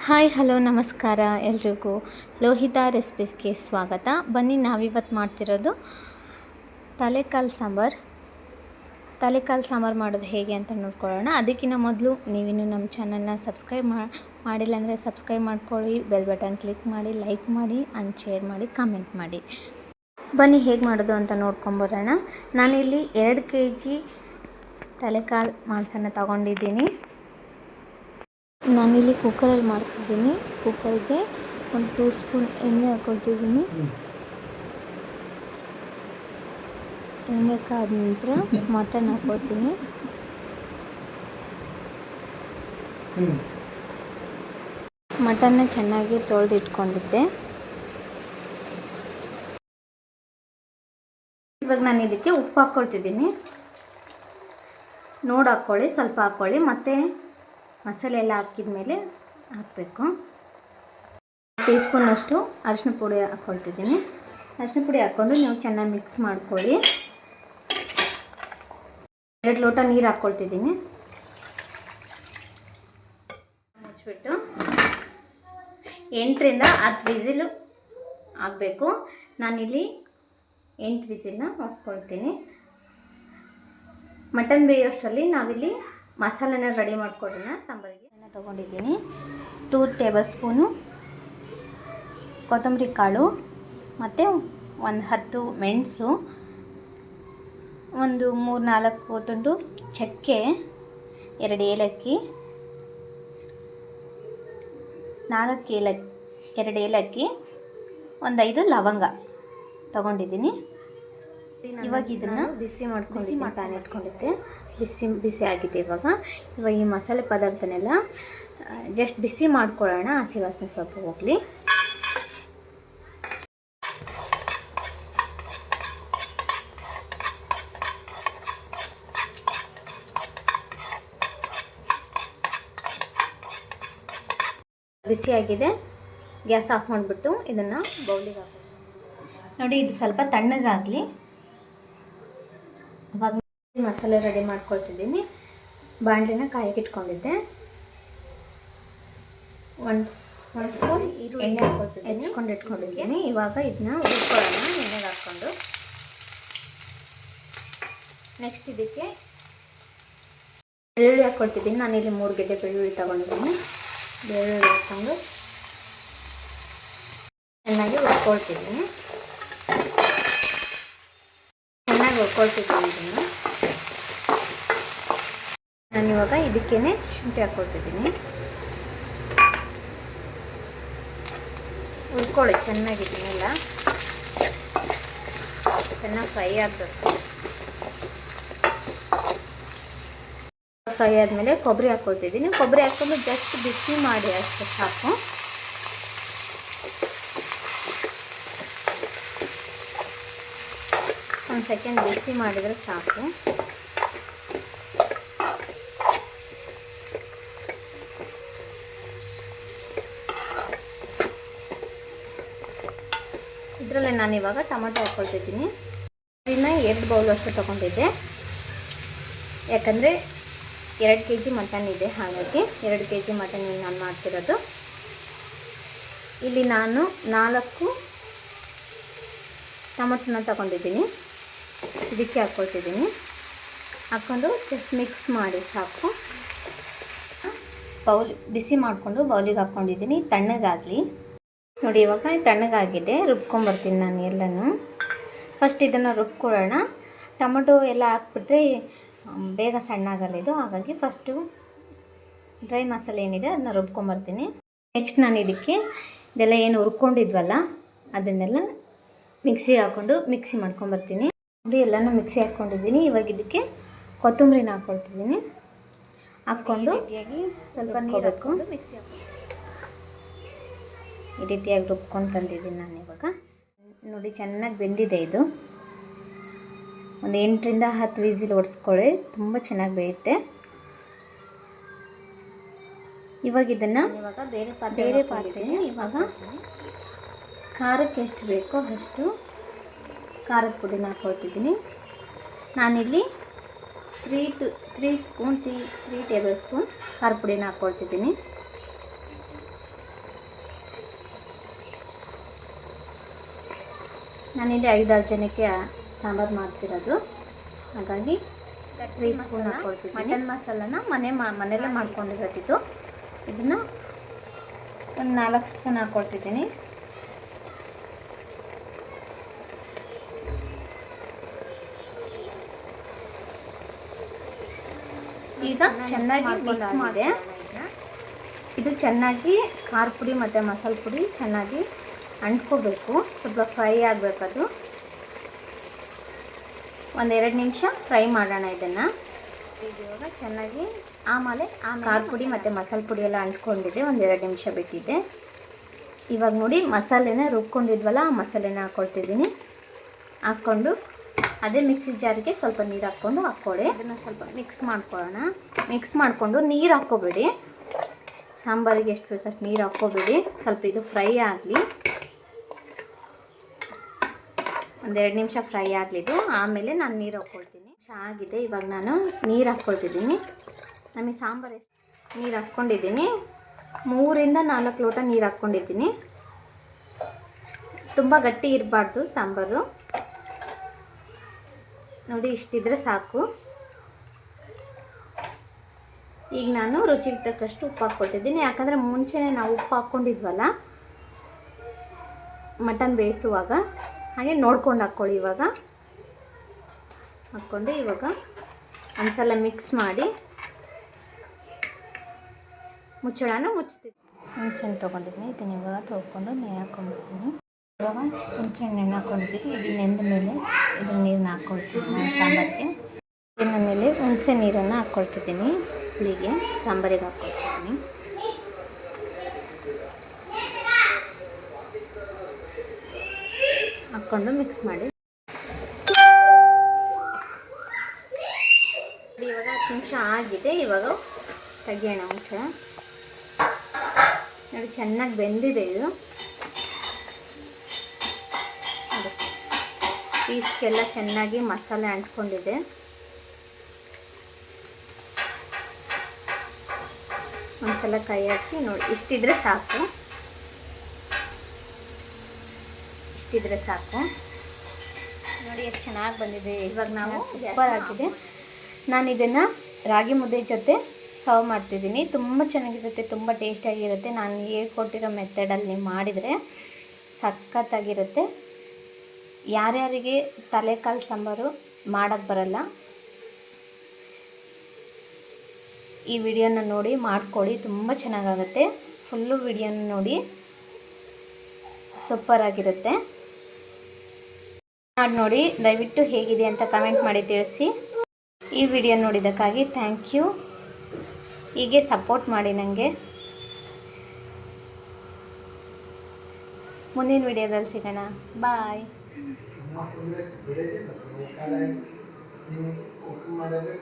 Hi hello ನಮಸ್ಕಾರ ಎಲ್ರಿಗೂ ಲೋಹಿತಾ ರೆಸಿಪೀಸ್ಗೆ ಸ್ವಾಗತ. ಬನ್ನಿ ನಾವಿವತ್ತು ಮಾಡ್ತಿರೋದು ತಲೆಕಾಲು ಸಾಂಬಾರು ಮಾಡೋದು ಹೇಗೆ ಅಂತ ನೋಡ್ಕೊಳ್ಳೋಣ. ಅದಕ್ಕಿಂತ ಮೊದಲು ನೀವಿನ್ನೂ ನಮ್ಮ ಚಾನಲ್ನ ಸಬ್ಸ್ಕ್ರೈಬ್ ಮಾಡಿಲ್ಲ ಅಂದರೆ ಸಬ್ಸ್ಕ್ರೈಬ್ ಮಾಡ್ಕೊಳ್ಳಿ, ಬೆಲ್ ಬಟನ್ ಕ್ಲಿಕ್ ಮಾಡಿ, ಲೈಕ್ ಮಾಡಿ ಆ್ಯಂಡ್ ಶೇರ್ ಮಾಡಿ, ಕಮೆಂಟ್ ಮಾಡಿ. ಬನ್ನಿ ಹೇಗೆ ಮಾಡೋದು ಅಂತ ನೋಡ್ಕೊಂಬರೋಣ. ನಾನಿಲ್ಲಿ 2 kg ತಲೆಕಾಲು ಮಾಂಸನ ತಗೊಂಡಿದ್ದೀನಿ. ನಾನಿಲ್ಲಿ ಕುಕ್ಕರಲ್ಲಿ ಮಾಡ್ತಿದ್ದೀನಿ. ಕುಕ್ಕರ್ಗೆ 1 2 ಸ್ಪೂನ್ ಎಣ್ಣೆ ಹಾಕ್ಕೊಳ್ತಿದ್ದೀನಿ. ಎಣ್ಣೆ ಕಾದ ನಂತರ ಮಟನ್ ಹಾಕ್ಕೊಳ್ತೀನಿ. ಮಟನ್ನ ಚೆನ್ನಾಗಿ ತೊಳೆದಿಟ್ಕೊಂಡಿದ್ದೆ. ಇವಾಗ ನಾನು ಇದಕ್ಕೆ ಉಪ್ಪು ಹಾಕ್ಕೊಳ್ತಿದ್ದೀನಿ. ನೋಡಿ ಹಾಕ್ಕೊಳ್ಳಿ, ಸ್ವಲ್ಪ ಹಾಕ್ಕೊಳ್ಳಿ. ಮತ್ತು ಮಸಾಲೆ ಎಲ್ಲ ಹಾಕಿದ ಮೇಲೆ ಹಾಕಬೇಕು. 1 ಟೀ ಸ್ಪೂನಷ್ಟು ಅರಿಶಿನ ಪುಡಿ ಹಾಕ್ಕೊಳ್ತಿದ್ದೀನಿ. ಅರಿಶಿನ ಪುಡಿ ಹಾಕ್ಕೊಂಡು ನೀವು ಚೆನ್ನಾಗಿ ಮಿಕ್ಸ್ ಮಾಡ್ಕೊಳ್ಳಿ. 2 ಲೋಟ ನೀರು ಹಾಕ್ಕೊಳ್ತಿದ್ದೀನಿ. ಮುಚ್ಚಿಬಿಟ್ಟು 8 ರಿಂದ 10 ವಿಸಿಲು ಆಗಬೇಕು. ನಾನಿಲ್ಲಿ 8 ವಿಸಿಲನ್ನ ಹೊರಿಸ್ಕೊಳ್ತೀನಿ. ಮಟನ್ ಬೇಯೋಷ್ಟರಲ್ಲಿ ನಾವಿಲ್ಲಿ ಮಸಾಲೆನ ರೆಡಿ ಮಾಡ್ಕೊಳ್ಳೋಣ. ಸಾಂಬಾರಿಗೆ ತೊಗೊಂಡಿದ್ದೀನಿ 2 ಟೇಬಲ್ ಸ್ಪೂನು ಕೊತ್ತಂಬರಿ ಕಾಳು, ಮತ್ತು ಒಂದು 10 ಮೆಣಸು, ಒಂದು 3-4 ತುಂಡು ಚಕ್ಕೆ, 2 ಏಲಕ್ಕಿ, 2 ಏಲಕ್ಕಿ, ಒಂದು 5 ಲವಂಗ ತೊಗೊಂಡಿದ್ದೀನಿ. ಇವಾಗ ಇದನ್ನು ಬಿಸಿ ಪ್ಯಾನ್ ಇಟ್ಕೊಂಡಿದ್ದೆ. ಬಿಸಿ ಆಗಿದೆ. ಇವಾಗ ಈ ಮಸಾಲೆ ಪದಾರ್ಥನೆಲ್ಲ ಜಸ್ಟ್ ಬಿಸಿ ಮಾಡ್ಕೊಳ್ಳೋಣ, ಹಸಿ ವಾಸನೆ ಸ್ವಲ್ಪ ಹೋಗಲಿ. ಬಿಸಿ ಆಗಿದೆ. ಗ್ಯಾಸ್ ಆಫ್ ಮಾಡಿಬಿಟ್ಟು ಇದನ್ನು ಬೌಲಿಗೆ ಹಾಕೋಣ. ನೋಡಿ, ಇದು ಸ್ವಲ್ಪ ತಣ್ಣಗಾಗಲಿ. ಅವಾಗ ಮಸಾಲೆ ರೆಡಿ ಮಾಡ್ಕೊಳ್ತಿದ್ದೀನಿ. ಬಾಣಲಿನ ಕಾಯಿಗೆ ಇಟ್ಕೊಂಡಿದ್ದೆ. 1 ಸ್ಪೂನ್ ಎಣ್ಣೆ ಹಾಕ್ಕೊಳ್ತಿದ್ದೀನಿ. ಹೆಚ್ಕೊಂಡು ಇಟ್ಕೊಂಡಿದ್ದೀನಿ. ಇವಾಗ ಇದನ್ನ ಹುರ್ಕೊಳ್ಳೋಣ ಎಣ್ಣೆಗೆ ಹಾಕ್ಕೊಂಡು. ನೆಕ್ಸ್ಟ್ ಇದಕ್ಕೆ ಬೆಳ್ಳುಳ್ಳಿ ಹಾಕ್ಕೊಳ್ತಿದ್ದೀನಿ. ನಾನಿಲ್ಲಿ 3 ಗೆಡ್ಡೆ ಬೆಳ್ಳುಳ್ಳಿ ತೊಗೊಂಡಿದ್ದೀನಿ. ಬೆಳ್ಳುಳ್ಳಿ ಹಾಕ್ಕೊಂಡು ಚೆನ್ನಾಗಿ ಹುರ್ಕೊಳ್ತಿದ್ದೀನಿ. ಇದನ್ನು ನಾನಿವಾಗ ಇದಕ್ಕೇನೆ ಶುಂಠಿ ಹಾಕ್ಕೊಳ್ತಿದ್ದೀನಿ. ಹುರ್ಕೊಳ್ಳಿ ಚೆನ್ನಾಗಿದ್ದೀನೆಲ್ಲ ಚೆನ್ನಾಗಿ ಫ್ರೈ ಆಗಬೇಕು. ಫ್ರೈ ಆದಮೇಲೆ ಕೊಬ್ಬರಿ ಹಾಕ್ಕೊಳ್ತಿದ್ದೀನಿ. ಕೊಬ್ಬರಿ ಹಾಕ್ಕೊಂಡು ಜಸ್ಟ್ ಬಿಸಿ ಮಾಡಿ ಅಷ್ಟೇ ಸಾಕು. ಒಂದು ಸೆಕೆಂಡ್ ಬಿಸಿ ಮಾಡಿದರೆ ಸಾಕು. ಇದರಲ್ಲೇ ನಾನಿವಾಗ ಟೊಮೆಟೊ ಹಾಕ್ಕೊಳ್ತಿದ್ದೀನಿ. ಇದನ್ನ 2 ಬೌಲ್ ಅಷ್ಟು ತೊಗೊಂಡಿದ್ದೆ. ಯಾಕಂದರೆ 2 kg ಮಟನ್ ಇದೆ, ಹಾಗಾಗಿ 2 kg ಮಟನ್ ನಾನು ಮಾಡ್ತಿರೋದು. ಇಲ್ಲಿ ನಾನು 4 ಟೊಮೆಟೊನ ತೊಗೊಂಡಿದ್ದೀನಿ. ಇದಕ್ಕೆ ಹಾಕ್ಕೊಳ್ತಿದ್ದೀನಿ. ಹಾಕ್ಕೊಂಡು ಜಸ್ಟ್ ಮಿಕ್ಸ್ ಮಾಡಿ ಸಾಕು. ಬಿಸಿ ಮಾಡಿಕೊಂಡು ಬೌಲಿಗೆ ಹಾಕ್ಕೊಂಡಿದ್ದೀನಿ. ತಣ್ಣಗಾಗಲಿ. ನೋಡಿ, ಇವಾಗ ತಣ್ಣಗಾಗಿದೆ. ರುಬ್ಕೊಂಬರ್ತೀನಿ ನಾನು ಎಲ್ಲನೂ. ಫಸ್ಟ್ ಇದನ್ನು ರುಬ್ಕೊಳ್ಳೋಣ. ಟೊಮೆಟೊ ಎಲ್ಲ ಹಾಕ್ಬಿಟ್ರೆ ಬೇಗ ಸಣ್ಣಾಗಲ್ಲ ಇದು. ಹಾಗಾಗಿ ಫಸ್ಟು ಡ್ರೈ ಮಸಾಲೆ ಏನಿದೆ ಅದನ್ನ ರುಬ್ಕೊಂಬರ್ತೀನಿ. ನೆಕ್ಸ್ಟ್ ನಾನು ಇದಕ್ಕೆ ಇದೆಲ್ಲ ಏನು ಹುರ್ಕೊಂಡಿದ್ವಲ್ಲ ಅದನ್ನೆಲ್ಲ ಮಿಕ್ಸಿಗೆ ಹಾಕ್ಕೊಂಡು ಮಿಕ್ಸಿ ಮಾಡ್ಕೊಂಬರ್ತೀನಿ. ನೋಡಿ, ಎಲ್ಲನೂ ಮಿಕ್ಸಿ ಹಾಕ್ಕೊಂಡಿದ್ದೀನಿ. ಇವಾಗ ಇದಕ್ಕೆ ಕೊತ್ತಂಬರಿನ ಹಾಕ್ಕೊಳ್ತಿದ್ದೀನಿ. ಹಾಕ್ಕೊಂಡು ಸ್ವಲ್ಪ ನೀರು ಹಾಕ್ಕೊಂಡು ಮಿಕ್ಸಿ ಈ ರೀತಿಯಾಗಿ ರುಬ್ಕೊಂಡು ತಂದಿದ್ದೀನಿ ನಾನು. ಇವಾಗ ನೋಡಿ, ಚೆನ್ನಾಗಿ ಬೆಂದಿದೆ ಇದು. ಒಂದು 8 ರಿಂದ 10 ವಿಸಿಲ್ ಹೊಡೆಸ್ಕೊಳ್ಳಿ, ತುಂಬ ಚೆನ್ನಾಗಿ ಬೇಯುತ್ತೆ. ಇವಾಗ ಇದನ್ನು ಬೇರೆ ಪಾತ್ರೆಗೆ ಇವಾಗ ಖಾರಕ್ಕೆ ಎಷ್ಟು ಬೇಕೋ ಅಷ್ಟು ಖಾರದ ಪುಡಿನ ಹಾಕ್ಕೊಳ್ತಿದ್ದೀನಿ. ನಾನಿಲ್ಲಿ 3 ಟೇಬಲ್ ಸ್ಪೂನ್ ಖಾರ ಪುಡಿನ ಹಾಕ್ಕೊಳ್ತಿದ್ದೀನಿ. ನಾನಿಲ್ಲಿ 5-6 ಜನಕ್ಕೆ ಸಾಂಬಾರು ಮಾಡ್ತಿರೋದು, ಹಾಗಾಗಿ 3 ಸ್ಪೂನ್ ಹಾಕ್ಕೊಳ್ತೀನಿ. ಮಟನ್ ಮಸಾಲನ ಮನೆಯಲ್ಲೇ ಮಾಡ್ಕೊಂಡಿರೋದಿದ್ದು, ಇದನ್ನು ಒಂದು 4 ಸ್ಪೂನ್ ಹಾಕ್ಕೊಳ್ತಿದ್ದೀನಿ. ಈಗ ಚೆನ್ನಾಗಿ ಮಿಕ್ಸ್ ಮಾಡಿದೆ. ಇದು ಚೆನ್ನಾಗಿ ಖಾರ ಪುಡಿ ಮತ್ತು ಮಸಾಲೆ ಪುಡಿ ಚೆನ್ನಾಗಿ ಅಂಟ್ಕೋಬೇಕು, ಸ್ವಲ್ಪ ಫ್ರೈ ಆಗಬೇಕದು. 1-2 ನಿಮಿಷ ಫ್ರೈ ಮಾಡೋಣ ಇದನ್ನು. ಇವಾಗ ಚೆನ್ನಾಗಿ ಆಮೇಲೆ ಖಾರ ಪುಡಿ ಮತ್ತು ಮಸಾಲೆ ಪುಡಿ ಎಲ್ಲ ಅಂಟ್ಕೊಂಡಿದೆ, 1-2 ನಿಮಿಷ ಬಿಟ್ಟಿದ್ದೆ. ಇವಾಗ ನೋಡಿ ಮಸಾಲೆನ ರುಬ್ಕೊಂಡಿದ್ವಲ್ಲ, ಆ ಮಸಾಲೆನ ಹಾಕ್ಕೊಳ್ತಿದ್ದೀನಿ. ಹಾಕ್ಕೊಂಡು ಅದೇ ಮಿಕ್ಸಿ ಜಾರಿಗೆ ಸ್ವಲ್ಪ ನೀರು ಹಾಕ್ಕೊಳ್ಳಿ. ಅದನ್ನು ಸ್ವಲ್ಪ ಮಿಕ್ಸ್ ಮಾಡ್ಕೊಳ್ಳೋಣ. ಮಿಕ್ಸ್ ಮಾಡಿಕೊಂಡು ನೀರು ಹಾಕ್ಕೋಬೇಡಿ, ಸಾಂಬಾರಿಗೆ ಎಷ್ಟು ಬೇಕಷ್ಟು ನೀರು ಹಾಕ್ಕೋಬೇಡಿ. ಸ್ವಲ್ಪ ಇದು ಫ್ರೈ ಆಗಲಿ, 1-2 ನಿಮಿಷ ಫ್ರೈ ಆಗಲಿದ್ದು, ಆಮೇಲೆ ನಾನು ನೀರು ಹಾಕ್ಕೊಳ್ತೀನಿ. ಆಗಿದೆ, ಇವಾಗ ನಾನು ನೀರು ಹಾಕ್ಕೊಳ್ತಿದ್ದೀನಿ. ನಮಗೆ ಸಾಂಬಾರು ಎಷ್ಟು ನೀರು ಹಾಕ್ಕೊಂಡಿದ್ದೀನಿ, 3-4 ಲೋಟ ನೀರು ಹಾಕ್ಕೊಂಡಿದ್ದೀನಿ. ತುಂಬ ಗಟ್ಟಿ ಇರಬಾರ್ದು ಸಾಂಬಾರು, ನೋಡಿ ಇಷ್ಟಿದ್ರೆ ಸಾಕು. ಈಗ ನಾನು ರುಚಿಗೆ ತಕ್ಕಷ್ಟು ಉಪ್ಪು ಹಾಕ್ಕೊಟ್ಟಿದ್ದೀನಿ, ಯಾಕಂದರೆ ಮುಂಚೆನೇ ನಾವು ಉಪ್ಪು ಹಾಕ್ಕೊಂಡಿದ್ವಲ್ಲ ಮಟನ್ ಬೇಯಿಸುವಾಗ, ಹಾಗೆ ನೋಡ್ಕೊಂಡು ಹಾಕ್ಕೊಳ್ಳಿ. ಇವಾಗ ಹಾಕ್ಕೊಂಡು ಇವಾಗ ಒಂದ್ಸಲ ಮಿಕ್ಸ್ ಮಾಡಿ ಮುಚ್ಚಳನ ಮುಚ್ತೀನಿ. ಹುಣಸೆಹಣ್ಣು ತೊಗೊಂಡಿದ್ದೀನಿ, ಇದನ್ನು ಇವಾಗ ತೊಳ್ಕೊಂಡು ನೆನೆ ಹಾಕ್ಕೊಂಡ್ಬಿಡ್ತೀನಿ. ಇವಾಗ ಹುಣಸೆಹಣ್ಣು ನೆನೆ ಹಾಕ್ಕೊಂಡಿದ್ದೀನಿ, ಇದು ನೆಂದ ಮೇಲೆ ಇದನ್ನು ನೀರನ್ನ ಹಾಕ್ಕೊಳ್ತೀನಿ ಸಾಂಬಾರಿಗೆ. ಇದ್ರ ಮೇಲೆ ಹುಣಸೆ ನೀರನ್ನು ಹಾಕ್ಕೊಳ್ತಿದ್ದೀನಿ, ಹುಳಿಗೆ ಸಾಂಬಾರಿಗೆ ಹಾಕ್ಕೊಳ್ತಿದ್ದೀನಿ. ಹಾಕ್ಕೊಂಡು ಮಿಕ್ಸ್ ಮಾಡಿ. ಇವಾಗ 10 ನಿಮಿಷ ಆಗಿದೆ, ಇವಾಗ ತೆಗಿಯೋಣ ಮುಚ್ಚಳ. ನೋಡಿ ಚೆನ್ನಾಗಿ ಬೆಂದಿದೆ ಇದು, ಪೀಸ್ಗೆಲ್ಲ ಚೆನ್ನಾಗಿ ಮಸಾಲೆ ಅಂಟ್ಕೊಂಡಿದೆ. ಒಂದ್ಸಲ ಕೈ ಆಡಿಸಿ ನೋಡಿ, ಇಷ್ಟಿದ್ರೆ ಸಾಕು, ಇಷ್ಟಿದ್ರೆ ಸಾಕು. ನೋಡಿ ಎಷ್ಟು ಚೆನ್ನಾಗಿ ಬಂದಿದೆ. ಇವಾಗ ನಾವು ಸೂಪರ್ ಆಗಿದೆ. ನಾನು ಇದನ್ನು ರಾಗಿ ಮುದ್ದೆ ಜೊತೆ ಸರ್ವ್ ಮಾಡ್ತಿದ್ದೀನಿ. ತುಂಬ ಚೆನ್ನಾಗಿರುತ್ತೆ, ತುಂಬ ಟೇಸ್ಟಿಯಾಗಿರುತ್ತೆ. ನಾನು ಹೇಳ್ಕೊಟ್ಟಿರೋ ಮೆಥಡಲ್ಲಿ ನೀವು ಮಾಡಿದರೆ ಸಖತ್ತಾಗಿರುತ್ತೆ. ಯಾರ್ಯಾರಿಗೆ ತಲೆಕಾಲು ಸಾಂಬಾರು ಮಾಡೋಕ್ಕೆ ಬರಲ್ಲ, ಈ ವಿಡಿಯೋನ ನೋಡಿ ಮಾಡ್ಕೊಳ್ಳಿ, ತುಂಬ ಚೆನ್ನಾಗಾಗುತ್ತೆ. ಫುಲ್ಲು ವಿಡಿಯೋನ ನೋಡಿ, ಸೂಪರಾಗಿರುತ್ತೆ. ಮಾಡಿ ನೋಡಿ, ದಯವಿಟ್ಟು ಹೇಗಿದೆ ಅಂತ ಕಮೆಂಟ್ ಮಾಡಿ ತಿಳಿಸಿ. ಈ ವಿಡಿಯೋ ನೋಡಿದ್ದಕ್ಕಾಗಿ ಥ್ಯಾಂಕ್ ಯು. ಹೀಗೆ ಸಪೋರ್ಟ್ ಮಾಡಿ ನನಗೆ. ಮುಂದಿನ ವಿಡಿಯೋದಲ್ಲಿ ಸಿಗೋಣ. ಬಾಯ್. ಕುಕ್ ಮಾಡೋದು